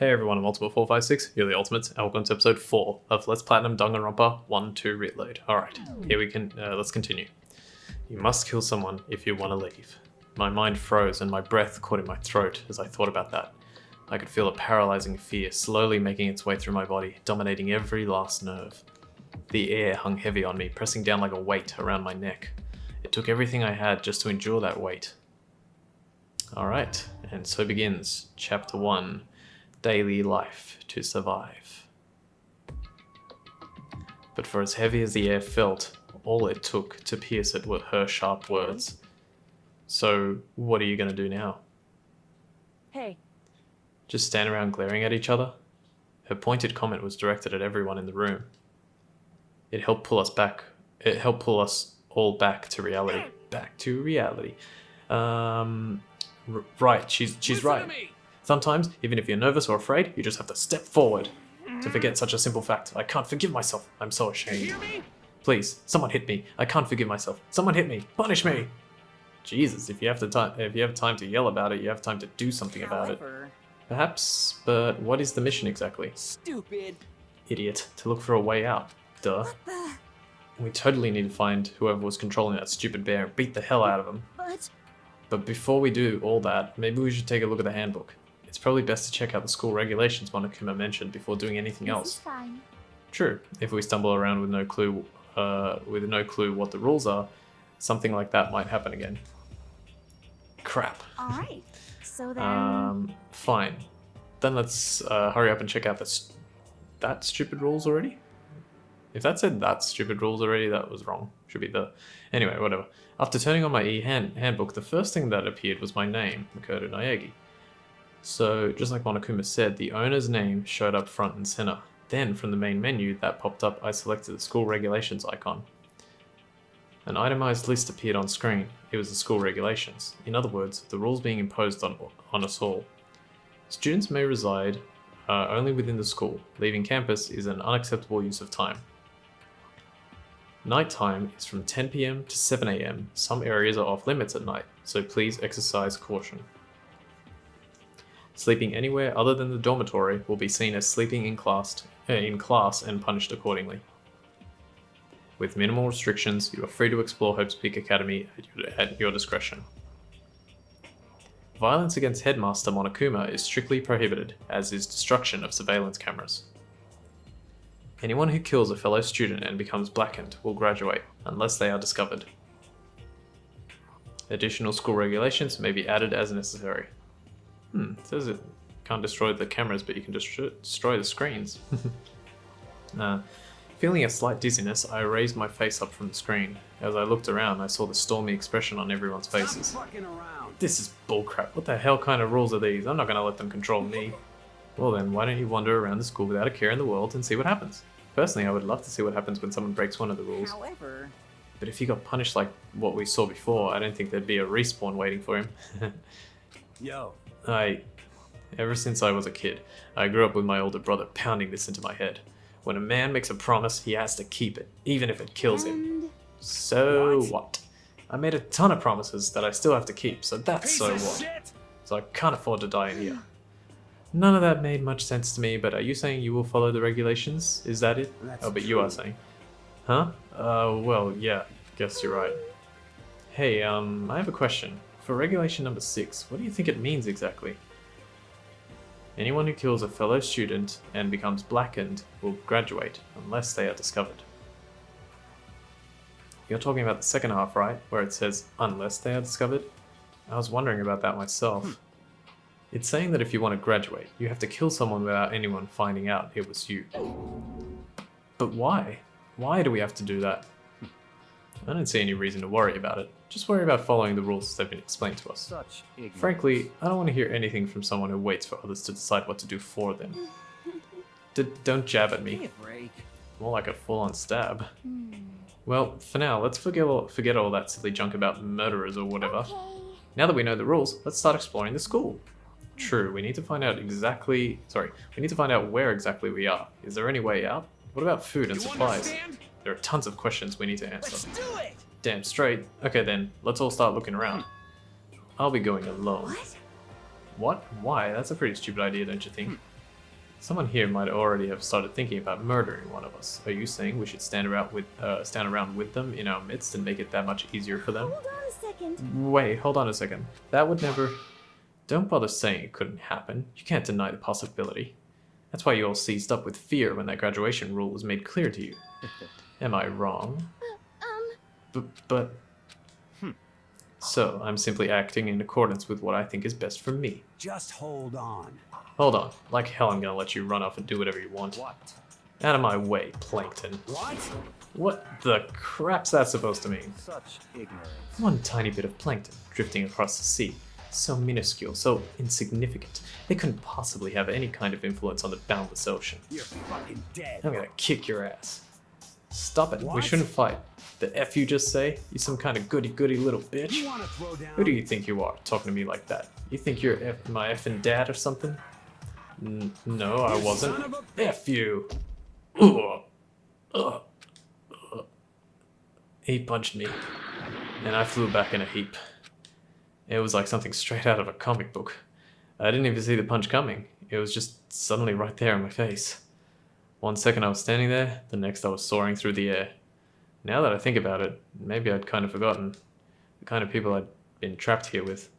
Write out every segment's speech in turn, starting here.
Hey everyone, I'm Multiple456, you're the Ultimates, and welcome to episode 4 of Let's Platinum Danganronpa 1-2 Reload. Alright, here we can, let's continue. You must kill someone if you want to leave. My mind froze and my breath caught in my throat as I thought about that. I could feel a paralyzing fear slowly making its way through my body, dominating every last nerve. The air hung heavy on me, pressing down like a weight around my neck. It took everything I had just to endure that weight. Alright, and so begins Chapter 1. Daily life to survive. But for as heavy as the air felt, all it took to pierce it were her sharp words. So, what are you gonna do now? Hey. Just stand around glaring at each other? Her pointed comment was directed at everyone in the room. It helped pull us all back to reality. Back to reality. Right, she's right. Sometimes, even if you're nervous or afraid, you just have to step forward. To forget such a simple fact, I can't forgive myself. I'm so ashamed. Please, someone hit me. I can't forgive myself. Someone hit me. Punish me. Jesus, if you have time to yell about it, you have time to do something about it. Perhaps, but what is the mission exactly? Stupid. Idiot. To look for a way out. Duh. We totally need to find whoever was controlling that stupid bear and beat the hell out of him. But before we do all that, maybe we should take a look at the handbook. It's probably best to check out the school regulations Monokuma mentioned before doing anything else. Fine. True. If we stumble around with no clue what the rules are, something like that might happen again. Crap. All right. So then. Fine. Then let's hurry up and check out that stupid rules already. If that said that stupid rules already, that was wrong. Should be the. Anyway, whatever. After turning on my handbook, the first thing that appeared was my name, Makoto Naegi. So, just like Monokuma said, the owner's name showed up front and center. Then, from the main menu that popped up, I selected the school regulations icon. An itemized list appeared on screen. It was the school regulations. In other words, the rules being imposed on us all. Students may reside only within the school. Leaving campus is an unacceptable use of time. Nighttime is from 10 PM to 7 AM. Some areas are off limits at night, so please exercise caution. Sleeping anywhere other than the dormitory will be seen as sleeping in class and punished accordingly. With minimal restrictions, you are free to explore Hope's Peak Academy at your discretion. Violence against Headmaster Monokuma is strictly prohibited, as is destruction of surveillance cameras. Anyone who kills a fellow student and becomes blackened will graduate, unless they are discovered. Additional school regulations may be added as necessary. It says it can't destroy the cameras, but you can destroy the screens. Feeling a slight dizziness, I raised my face up from the screen. As I looked around, I saw the stormy expression on everyone's faces. This is bullcrap. What the hell kind of rules are these? I'm not going to let them control me. Well then, why don't you wander around the school without a care in the world and see what happens? Personally, I would love to see what happens when someone breaks one of the rules. However, but if he got punished like what we saw before, I don't think there'd be a respawn waiting for him. Yo. Ever since I was a kid, I grew up with my older brother pounding this into my head. When a man makes a promise, he has to keep it, even if it kills him. So what? I made a ton of promises that I still have to keep, so that's so what? So I can't afford to die in here. None of that made much sense to me, but are you saying you will follow the regulations? Is that it? But you are saying. Huh? Well, yeah, guess you're right. Hey, I have a question. For regulation number 6, what do you think it means exactly? Anyone who kills a fellow student and becomes blackened will graduate, unless they are discovered. You're talking about the second half, right? Where it says, unless they are discovered? I was wondering about that myself. It's saying that if you want to graduate, you have to kill someone without anyone finding out it was you. But why? Why do we have to do that? I don't see any reason to worry about it. Just worry about following the rules as they've been explained to us. Frankly, I don't want to hear anything from someone who waits for others to decide what to do for them. Don't jab at me. More like a full-on stab. Well, for now, let's forget all that silly junk about murderers or whatever. Okay. Now that we know the rules, let's start exploring the school. True, we need to find out where exactly we are. Is there any way out? What about food and supplies? There are tons of questions we need to answer. Let's do it! Damn straight. Okay then, let's all start looking around. I'll be going alone. What? What? Why? That's a pretty stupid idea, don't you think? Someone here might already have started thinking about murdering one of us. Are you saying we should stand around with them in our midst and make it that much easier for them? Hold on a second. Wait, hold on a second. That would never... Don't bother saying it couldn't happen. You can't deny the possibility. That's why you all seized up with fear when that graduation rule was made clear to you. Am I wrong? But... So, I'm simply acting in accordance with what I think is best for me. Just hold on. Hold on. Like hell I'm gonna let you run off and do whatever you want. What? Out of my way, Plankton. What? What the crap's that supposed to mean? Such ignorance. One tiny bit of plankton drifting across the sea. So minuscule, so insignificant. They couldn't possibly have any kind of influence on the boundless ocean. You're fucking dead. I'm gonna kick your ass. Stop it. We What? shouldn't fight. The F you just say? You some kind of goody-goody little bitch? You wanna throw down? Who do you think you are, talking to me like that? You think you're my effing dad or something? No, I wasn't. son of a bitch. F you. Ugh. Ugh. Ugh. He punched me, and I flew back in a heap. It was like something straight out of a comic book. I didn't even see the punch coming. It was just suddenly right there in my face. 1 second I was standing there, the next I was soaring through the air. Now that I think about it, maybe I'd kind of forgotten the kind of people I'd been trapped here with.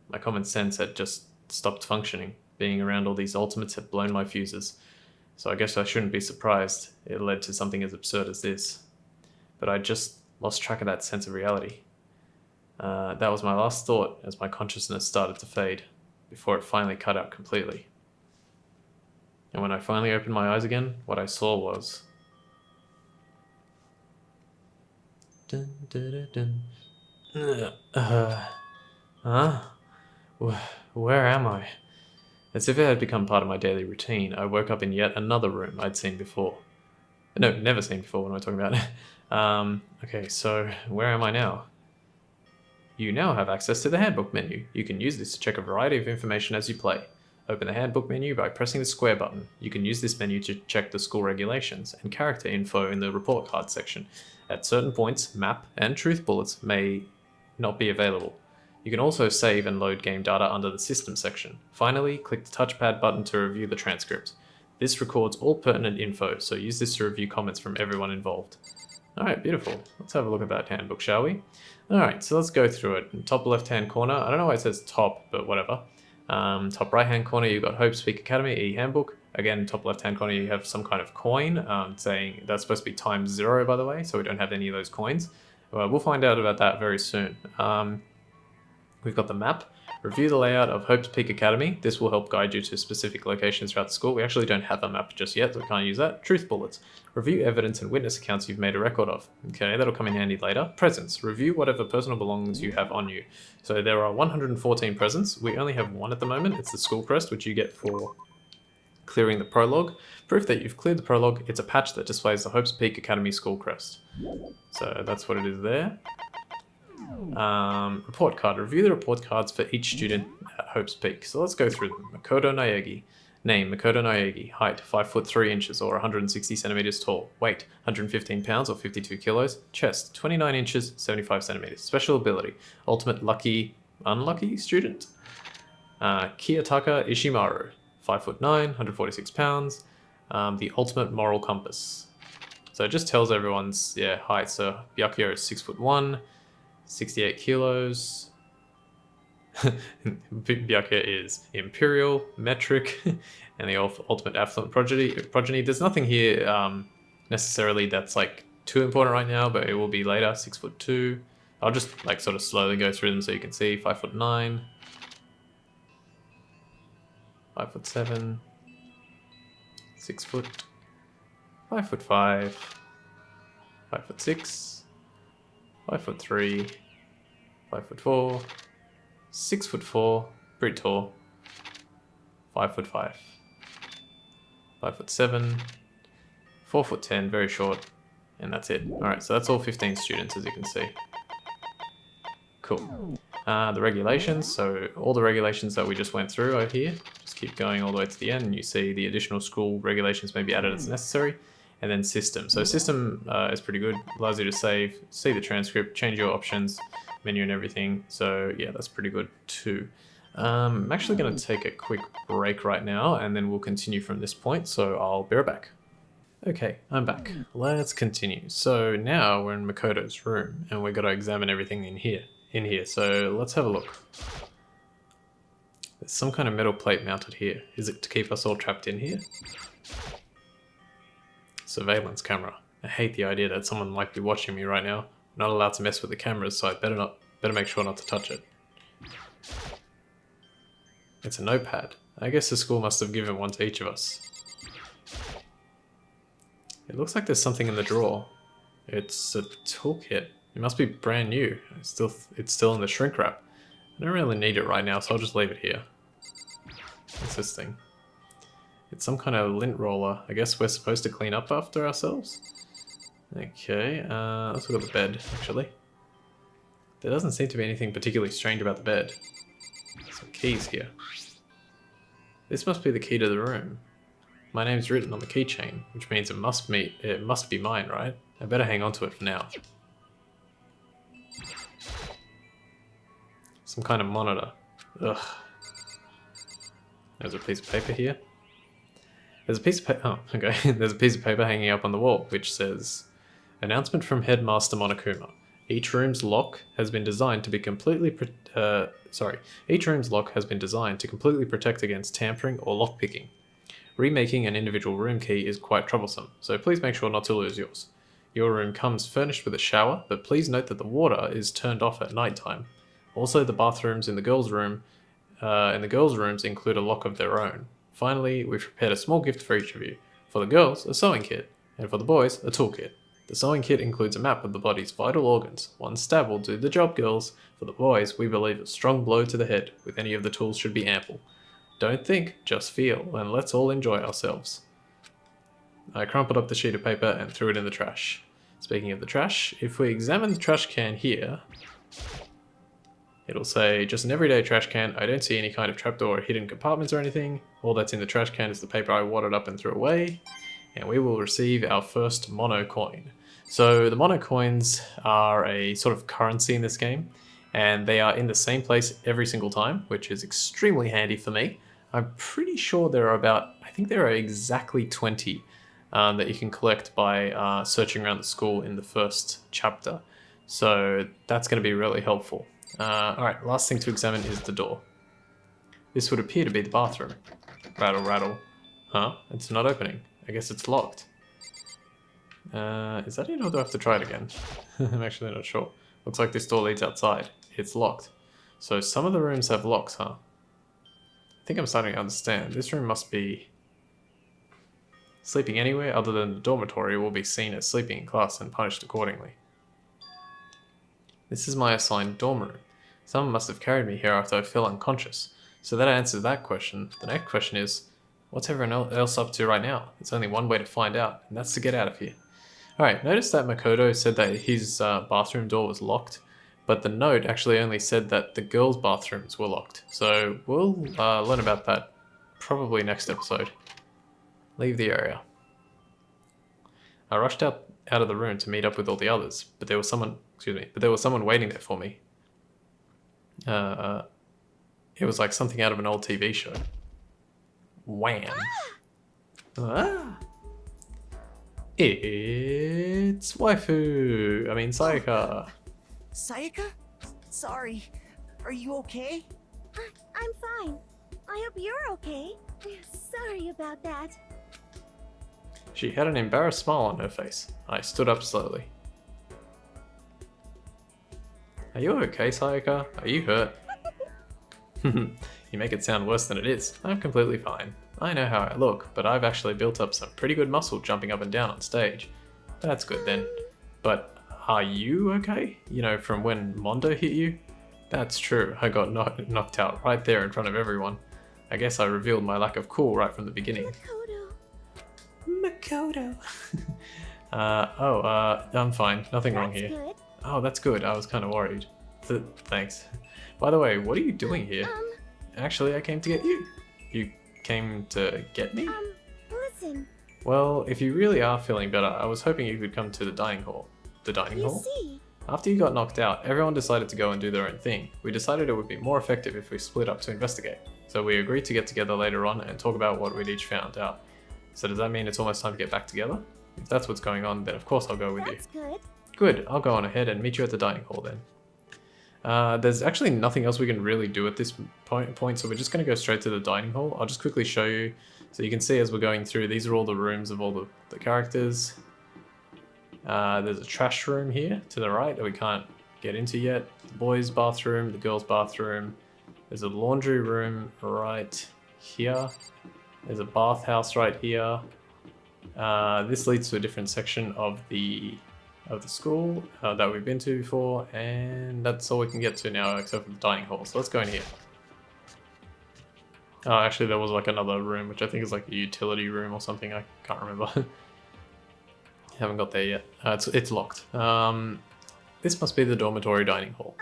My common sense had just stopped functioning. Being around all these ultimates had blown my fuses. So I guess I shouldn't be surprised it led to something as absurd as this. But I just lost track of that sense of reality. That was my last thought as my consciousness started to fade, before it finally cut out completely. And when I finally opened my eyes again, what I saw was... Dun, dun, dun, dun. Where am I? As if it had become part of my daily routine, I woke up in yet another room I'd seen before. No, never seen before, what am I talking about? Okay, so where am I now? You now have access to the Handbook menu. You can use this to check a variety of information as you play. Open the Handbook menu by pressing the square button. You can use this menu to check the school regulations and character info in the report card section. At certain points, map and truth bullets may not be available. You can also save and load game data under the System section. Finally, click the touchpad button to review the transcript. This records all pertinent info, so use this to review comments from everyone involved. Alright, beautiful. Let's have a look at that handbook, shall we? Alright, so let's go through it. In top left-hand corner, I don't know why it says top, but whatever. Top right-hand corner, you've got Hope's Peak Academy, e-handbook. Again, top left-hand corner, you have some kind of coin, saying that's supposed to be times 0, by the way, so we don't have any of those coins. We'll find out about that very soon. We've got the map. Review the layout of Hope's Peak Academy. This will help guide you to specific locations throughout the school. We actually don't have a map just yet, so we can't use that. Truth bullets. Review evidence and witness accounts you've made a record of. Okay, that'll come in handy later. Presents. Review whatever personal belongings you have on you. So there are 114 presents. We only have one at the moment. It's the school crest, which you get for clearing the prologue. Proof that you've cleared the prologue. It's a patch that displays the Hope's Peak Academy school crest. So that's what it is there. Report card. Review the report cards for each student at Hope's Peak. So let's go through them. Makoto Naegi. Name, Makoto Naegi. Height, 5 foot 3 inches or 160 centimeters tall. Weight, 115 pounds or 52 kilos. Chest, 29 inches, 75 centimeters. Special ability, ultimate lucky, unlucky student. Kiyotaka Ishimaru. 5 foot 9, 146 pounds. The ultimate moral compass. So it just tells everyone's height. So Byakuya is 6 foot 1. 68 kilos. Byakuya is imperial, metric, and the ultimate affluent progeny. There's nothing here necessarily that's like too important right now, but it will be later. 6 foot 2. I'll just like sort of slowly go through them so you can see. 5 foot 9. 5 foot 7. 6 foot. 5 foot 5. 5 foot 6. 5 foot 3, 5 foot 4, 6 foot 4, pretty tall, 5 foot 5, 5 foot 7, 4 foot 10, very short, and that's it. Alright, so that's all 15 students, as you can see. Cool. The regulations, so all the regulations that we just went through over here, just keep going all the way to the end, and you see the additional school regulations may be added as necessary. And then system. So system is pretty good. Allows you to save, see the transcript, change your options, menu and everything. So yeah, that's pretty good too. I'm actually going to take a quick break right now, and then we'll continue from this point, so I'll be right back. Okay, I'm back. Let's continue. So now we're in Makoto's room, and we're going to examine everything in here. So let's have a look. There's some kind of metal plate mounted here. Is it to keep us all trapped in here? Surveillance camera. I hate the idea that someone might be watching me right now. I'm not allowed to mess with the cameras, so I better make sure not to touch it. It's a notepad. I guess the school must have given one to each of us. It looks like there's something in the drawer. It's a toolkit. It must be brand new. It's still in the shrink wrap. I don't really need it right now, so I'll just leave it here. What's this thing? It's some kind of lint roller. I guess we're supposed to clean up after ourselves? Okay, let's look at the bed, actually. There doesn't seem to be anything particularly strange about the bed. Some keys here. This must be the key to the room. My name's written on the keychain, which means it must be mine, right? I better hang on to it for now. Some kind of monitor. Ugh. There's a piece of paper here. There's a piece of paper. Oh, okay. There's a piece of paper hanging up on the wall, which says, "Announcement from Headmaster Monokuma. Each room's lock has been designed to be completely Each room's lock has been designed to completely protect against tampering or lockpicking. Remaking an individual room key is quite troublesome, so please make sure not to lose yours. Your room comes furnished with a shower, but please note that the water is turned off at night time. Also, the bathrooms in the girls' rooms include a lock of their own. Finally, we've prepared a small gift for each of you. For the girls, a sewing kit, and for the boys, a toolkit. The sewing kit includes a map of the body's vital organs. One stab will do the job, girls. For the boys, we believe a strong blow to the head with any of the tools should be ample. Don't think, just feel, and let's all enjoy ourselves." I crumpled up the sheet of paper and threw it in the trash. Speaking of the trash, if we examine the trash can here, it'll say, "Just an everyday trash can. I don't see any kind of trapdoor or hidden compartments or anything. All that's in the trash can is the paper I wadded up and threw away. And we will receive our first mono coin." So the mono coins are a sort of currency in this game, and they are in the same place every single time, which is extremely handy for me. I'm pretty sure there are I think there are exactly 20 that you can collect by searching around the school in the first chapter. So that's going to be really helpful. Alright, last thing to examine is the door. This would appear to be the bathroom. Rattle, rattle. Huh? It's not opening. I guess it's locked. Is that it, or do I have to try it again? I'm actually not sure. Looks like this door leads outside. It's locked. So some of the rooms have locks, huh? I think I'm starting to understand. This room must be... Sleeping anywhere other than the dormitory will be seen as sleeping in class and punished accordingly. This is my assigned dorm room. Someone must have carried me here after I fell unconscious. So that answers that question. The next question is, what's everyone else up to right now? There's only one way to find out, and that's to get out of here. Alright, notice that Makoto said that his bathroom door was locked, but the note actually only said that the girls' bathrooms were locked. So we'll learn about that probably next episode. Leave the area. I rushed out of the room to meet up with all the others, but there was someone waiting there for me. It was like something out of an old TV show. Wham! Ah! It's Sayaka. Sayaka? Sorry. Are you okay? I'm fine. I hope you're okay. Sorry about that. She had an embarrassed smile on her face. I stood up slowly. Are you okay, Sayaka? Are you hurt? You make it sound worse than it is. I'm completely fine. I know how I look, but I've actually built up some pretty good muscle jumping up and down on stage. That's good then. But are you okay? You know, from when Mondo hit you? That's true. I got knocked out right there in front of everyone. I guess I revealed my lack of cool right from the beginning. Makoto. I'm fine. Nothing wrong here. Good. Oh, that's good. I was kind of worried. Thanks. By the way, what are you doing here? Actually, I came to get you. You came to get me? Listen. Well, if you really are feeling better, I was hoping you could come to the dining hall. The dining hall? You see, After you got knocked out, everyone decided to go and do their own thing. We decided it would be more effective if we split up to investigate. So we agreed to get together later on and talk about what we'd each found out. So does that mean it's almost time to get back together? If that's what's going on, then of course I'll go with you. That's good. Good, I'll go on ahead and meet you at the dining hall then. There's actually nothing else we can really do at this point, so we're just going to go straight to the dining hall. I'll just quickly show you, so you can see as we're going through, these are all the rooms of all the characters. There's a trash room here to the right that we can't get into yet. The boys' bathroom, the girls' bathroom. There's a laundry room right here. There's a bathhouse right here. This leads to a different section of the school that we've been to before, and that's all we can get to now except for the dining hall. So let's go in here. Oh, actually there was like another room, which I think is like a utility room or something. I can't remember. Haven't got there yet. It's locked. This must be the dormitory dining hall.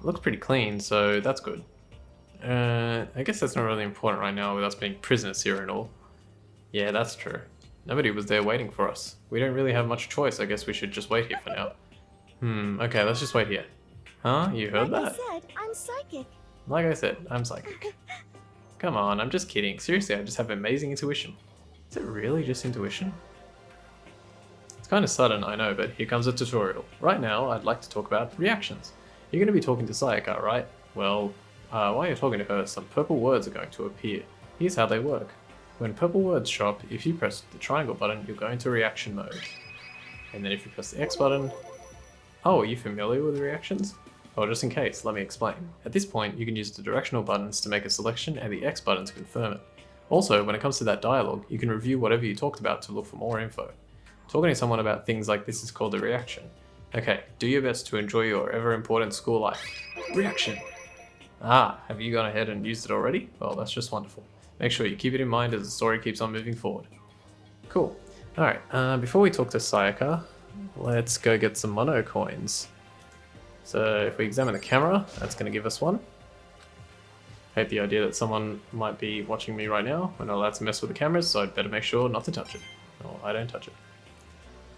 Looks pretty clean, so that's good. I guess that's not really important right now with us being prisoners here and all. Yeah, that's true. Nobody was there waiting for us. We don't really have much choice. I guess we should just wait here for now. Okay, let's just wait here. Huh? You heard that? Like I said, I'm psychic. Like I said, I'm psychic. Come on, I'm just kidding. Seriously, I just have amazing intuition. Is it really just intuition? It's kind of sudden, I know, but here comes a tutorial. Right now, I'd like to talk about reactions. You're going to be talking to Sayaka, right? Well, while you're talking to her, some purple words are going to appear. Here's how they work. When purple words show up, if you press the triangle button, you'll go into reaction mode. And then if you press the X button... Oh, are you familiar with reactions? Well, just in case, let me explain. At this point, you can use the directional buttons to make a selection and the X button to confirm it. Also, when it comes to that dialogue, you can review whatever you talked about to look for more info. Talking to someone about things like this is called a reaction. Okay, do your best to enjoy your ever-important school life. Reaction! Ah, have you gone ahead and used it already? Well, that's just wonderful. Make sure you keep it in mind as the story keeps on moving forward. Cool. Alright, before we talk to Sayaka, let's go get some mono coins. So if we examine the camera, that's going to give us one. I hate the idea that someone might be watching me right now. We're not allowed to mess with the cameras, so I'd better make sure not to touch it. Or I don't touch it.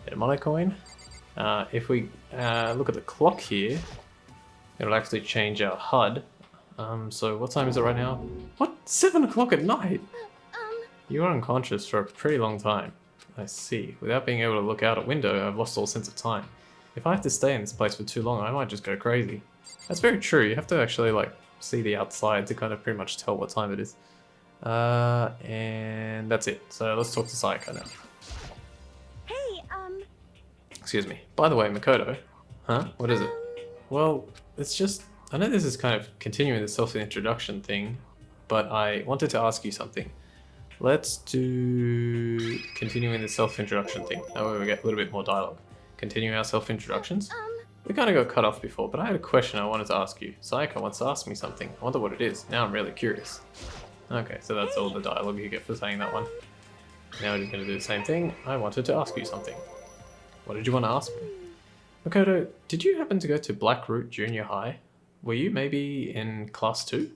Get a mono coin. If we look at the clock here, it'll actually change our HUD. So what time is it right now? What? 7 o'clock at night? You were unconscious for a pretty long time. I see. Without being able to look out a window, I've lost all sense of time. If I have to stay in this place for too long, I might just go crazy. That's very true. You have to actually like see the outside to kind of pretty much tell what time it is. And that's it. So let's talk to Sayaka now. Hey, Excuse me. By the way, Makoto. Huh? What is it? Well, it's just... I know this is kind of continuing the self-introduction thing, but I wanted to ask you something. Let's do continuing the self-introduction thing. That way we get a little bit more dialogue. Continue our self-introductions. We kind of got cut off before, but I had a question I wanted to ask you. Sayaka wants to ask me something. I wonder what it is. Now I'm really curious. Okay, so that's all the dialogue you get for saying that one. Now we're just going to do the same thing. I wanted to ask you something. What did you want to ask me? Makoto, did you happen to go to Blackroot Junior High? Were you maybe in class 2?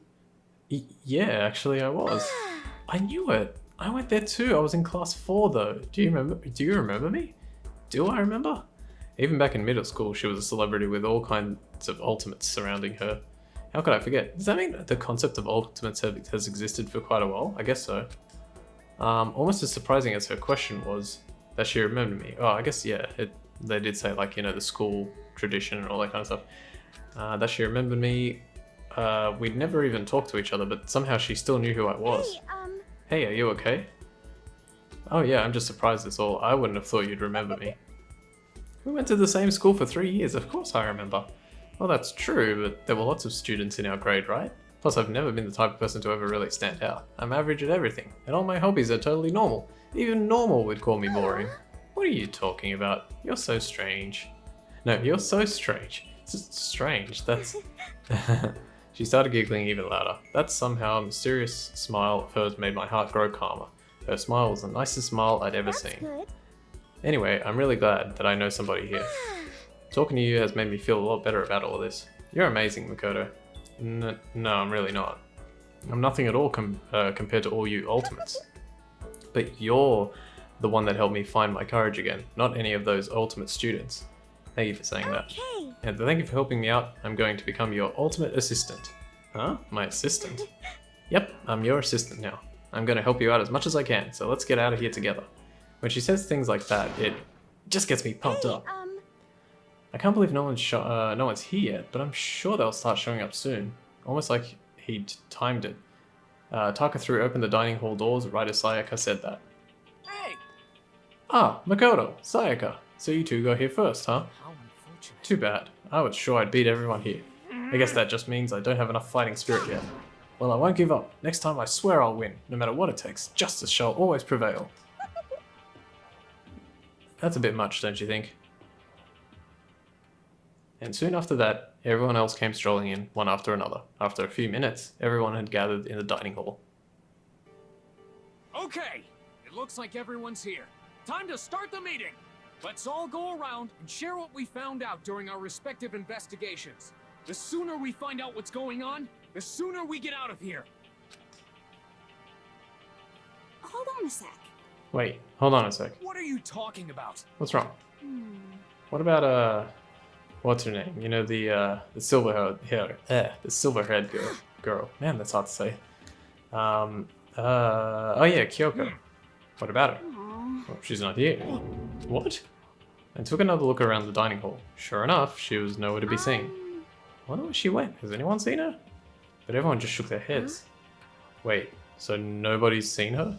Yeah, actually I was. I knew it. I went there too. I was in class 4 though. Do you remember me? Do I remember? Even back in middle school, she was a celebrity with all kinds of ultimates surrounding her. How could I forget? Does that mean that the concept of ultimates has existed for quite a while? I guess so. Almost as surprising as her question was that she remembered me. Oh, I guess, yeah, they did say like, you know, the school tradition and all that kind of stuff. That she remembered me. We'd never even talked to each other, but somehow she still knew who I was. Hey, are you okay? Oh yeah, I'm just surprised that's all. I wouldn't have thought you'd remember me. We went to the same school for 3 years, of course I remember. Well, that's true, but there were lots of students in our grade, right? Plus, I've never been the type of person to ever really stand out. I'm average at everything, and all my hobbies are totally normal. Even normal would call me boring. What are you talking about? You're so strange. No, you're so strange. It's strange, that's... She started giggling even louder. That somehow mysterious smile of hers made my heart grow calmer. Her smile was the nicest smile I'd ever seen. good. Anyway, I'm really glad that I know somebody here. Talking to you has made me feel a lot better about all this. You're amazing, Makoto. No, I'm really not. I'm nothing at all compared to all you ultimates. But you're the one that helped me find my courage again, not any of those ultimate students. Thank you for saying that. Okay. And thank you for helping me out. I'm going to become your ultimate assistant. Huh? My assistant? Yep, I'm your assistant now. I'm going to help you out as much as I can, so let's get out of here together. When she says things like that, it just gets me pumped Hey, up. I can't believe no one's here yet, but I'm sure they'll start showing up soon. Almost like he'd timed it. Taka threw open the dining hall doors right as Sayaka said that. Hey! Ah, Makoto, Sayaka. So you two got here first, huh? How unfortunate. Too bad. I was sure I'd beat everyone here. I guess that just means I don't have enough fighting spirit yet. Well, I won't give up. Next time I swear I'll win. No matter what it takes, justice shall always prevail. That's a bit much, don't you think? And soon after that, everyone else came strolling in, one after another. After a few minutes, everyone had gathered in the dining hall. Okay, it looks like everyone's here. Time to start the meeting. Let's all go around and share what we found out during our respective investigations. The sooner we find out what's going on, the sooner we get out of here. Hold on a sec. Wait, hold on a sec. What are you talking about? What's wrong? What about, what's her name? You know, the silver-haired girl. Man, that's hard to say. Oh yeah, Kyoko. What about her? Oh, she's not here. What? I took another look around the dining hall. Sure enough, she was nowhere to be seen. I wonder where she went. Has anyone seen her? But everyone just shook their heads. Wait, so nobody's seen her?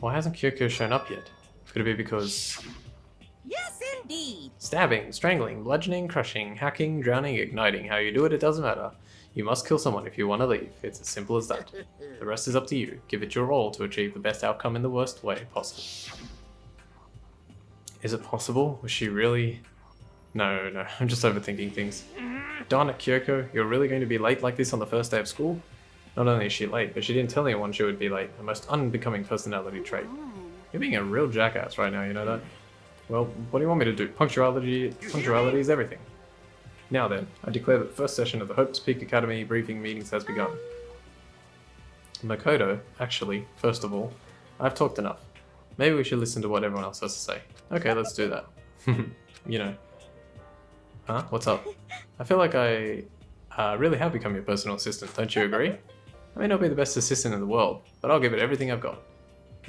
Why hasn't Kyoko shown up yet? Could it be because... Yes, indeed. Stabbing, strangling, bludgeoning, crushing, hacking, drowning, igniting. How you do it, it doesn't matter. You must kill someone if you want to leave. It's as simple as that. The rest is up to you. Give it your all to achieve the best outcome in the worst way possible. Is it possible? Was she really... No, I'm just overthinking things. Darn it, Kyoko, you're really going to be late like this on the first day of school? Not only is she late, but she didn't tell anyone she would be late. A most unbecoming personality trait. You're being a real jackass right now, you know that? Well, what do you want me to do? Punctuality is everything. Now then, I declare that the first session of the Hope's Peak Academy briefing meetings has begun. Makoto, actually, first of all, I've talked enough. Maybe we should listen to what everyone else has to say. Okay, let's do that. You know. Huh? What's up? I feel like I really have become your personal assistant, don't you agree? I may not be the best assistant in the world, but I'll give it everything I've got.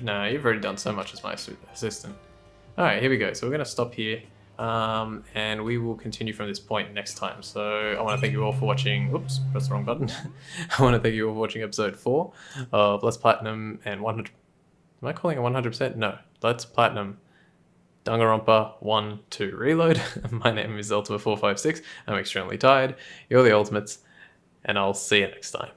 Nah, you've already done so much as my assistant. Alright, here we go. So we're going to stop here, and we will continue from this point next time. So I want to thank you all for watching... Oops, press the wrong button. I want to thank you all for watching episode 4 of Let's Platinum and 100... Am I calling it 100%? No. Let's Platinum Danganronpa 1 2 Reload. My name is Ultima456. I'm extremely tired. You're the Ultimates, and I'll see you next time.